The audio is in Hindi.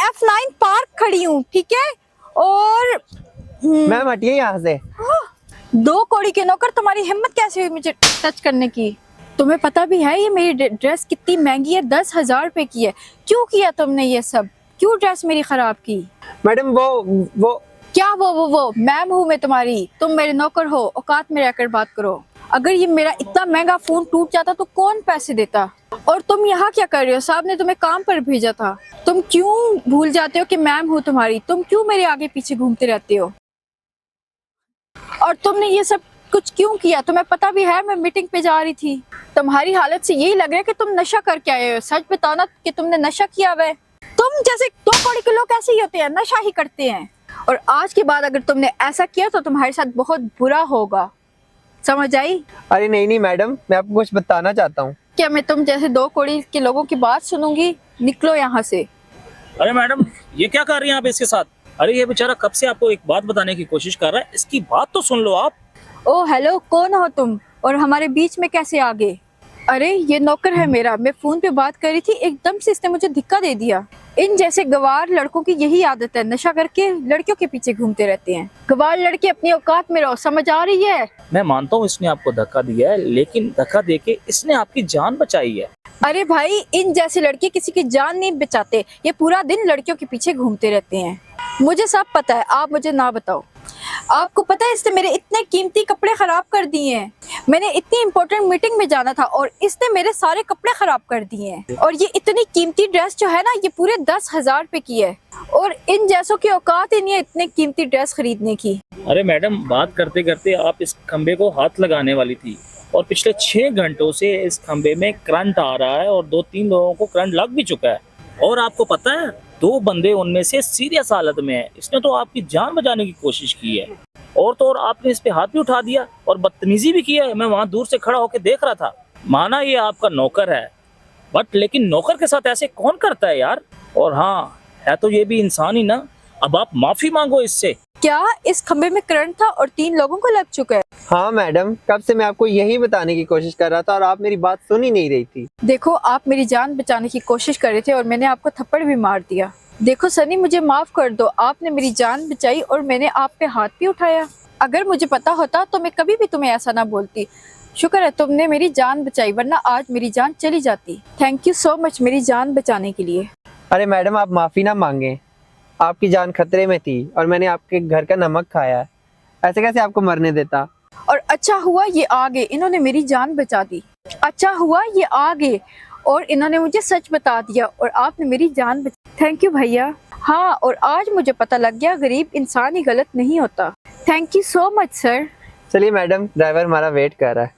F9 पार्क खड़ी हूँ, ठीक है? और मैम हटिए यहाँ से। 2 कौड़ी के नौकर, तुम्हारी हिम्मत कैसे हुई मुझे टच करने की? तुम्हें पता भी है ये मेरी ड्रेस कितनी महंगी है, 10,000 रुपए की है। क्यों किया तुमने ये सब? क्यों ड्रेस मेरी खराब की? मैडम वो क्या वो मैम हूँ मैं तुम्हारी, तुम मेरे नौकर हो, औकात में रहकर बात करो। अगर ये मेरा इतना महंगा फोन टूट जाता तो कौन पैसे देता? और तुम यहाँ क्या कर रहे हो? साहब ने तुम्हें काम पर भेजा था। तुम क्यों भूल जाते हो कि मैम हूँ तुम्हारी? तुम क्यों मेरे आगे पीछे घूमते रहते हो? और तुमने ये सब कुछ क्यों किया? तुम्हें पता भी है मैं मीटिंग पे जा रही थी। तुम्हारी हालत से यही लग रहा है कि तुम नशा करके आए हो। सच बताना कि तुमने नशा किया हुआ है। तुम जैसे 2 कौड़ी के लोग ऐसे ही होते हैं, नशा ही करते हैं। और आज के बाद अगर तुमने ऐसा किया तो तुम्हारे साथ बहुत बुरा होगा, समझ आई? अरे नहीं मैडम, मैं आपको कुछ बताना चाहता हूँ। क्या मैं तुम जैसे 2 कौड़ी के लोगों की बात सुनूंगी? निकलो यहाँ से। अरे मैडम, ये क्या कर रही हैं आप इसके साथ? अरे ये बेचारा कब से आपको एक बात बताने की कोशिश कर रहा है, इसकी बात तो सुन लो आप। ओ हेलो, कौन हो तुम और हमारे बीच में कैसे आ गए? अरे ये नौकर है मेरा, मैं फोन पे बात कर रही थी, एकदम से इसने मुझे धक्का दे दिया। इन जैसे गवार लड़कों की यही आदत है, नशा करके लड़कियों के पीछे घूमते रहते हैं। गवार लड़के अपनी औकात में रहो, समझ आ रही है? मैं मानता हूँ इसने आपको धक्का दिया है, लेकिन धक्का देके इसने आपकी जान बचाई है। अरे भाई, इन जैसे लड़के किसी की जान नहीं बचाते, ये पूरा दिन लड़कियों के पीछे घूमते रहते हैं। मुझे सब पता है, आप मुझे ना बताओ। आपको पता है इसने मेरे इतने कीमती कपड़े खराब कर दिए हैं। मैंने इतनी इंपॉर्टेंट मीटिंग में जाना था और इसने मेरे सारे कपड़े खराब कर दिए हैं। और ये इतनी कीमती ड्रेस जो है ना, ये पूरे 10,000 रुपए की है। और इन जैसों की औकात ही नहीं है इतने कीमती ड्रेस खरीदने की। अरे मैडम, बात करते करते आप इस खंबे को हाथ लगाने वाली थी और पिछले 6 घंटों से इस खंबे में करंट आ रहा है और 2-3 लोगों को करंट लग भी चुका है। और आपको पता है 2 बंदे उनमें से सीरियस हालत में है। इसने तो आपकी जान बचाने की कोशिश की है और तो और आपने इस पे हाथ भी उठा दिया और बदतमीजी भी किया है। मैं वहां दूर से खड़ा होकर देख रहा था। माना ये आपका नौकर है, बट लेकिन नौकर के साथ ऐसे कौन करता है यार? और हाँ, है तो ये भी इंसान ही ना। अब आप माफी मांगो इससे। क्या इस खंबे में करंट था और 3 लोगों को लग चुका है? हाँ मैडम, कब से मैं आपको यही बताने की कोशिश कर रहा था और आप मेरी बात सुन ही नहीं रही थी। देखो, आप मेरी जान बचाने की कोशिश कर रहे थे और मैंने आपको थप्पड़ भी मार दिया। देखो सनी, मुझे माफ कर दो, आपने मेरी जान बचाई और मैंने आप पे हाथ भी उठाया। अगर मुझे पता होता तो मैं कभी भी तुम्हें ऐसा ना बोलती। शुक्र है तुमने मेरी जान बचाई, वरना आज मेरी जान चली जाती। थैंक यू सो मच मेरी जान बचाने के लिए। अरे मैडम, आप माफ़ी ना मांगे, आपकी जान खतरे में थी और मैंने आपके घर का नमक खाया है। ऐसे कैसे आपको मरने देता? और अच्छा हुआ ये आ गए, इन्होंने मेरी जान बचा दी। अच्छा हुआ ये आ गए और इन्होंने मुझे सच बता दिया और आपने मेरी जान बचा। थैंक यू भैया। हाँ, और आज मुझे पता लग गया गरीब इंसान ही गलत नहीं होता। Thank you so much sir. चलिए मैडम, ड्राइवर हमारा वेट कर रहा है।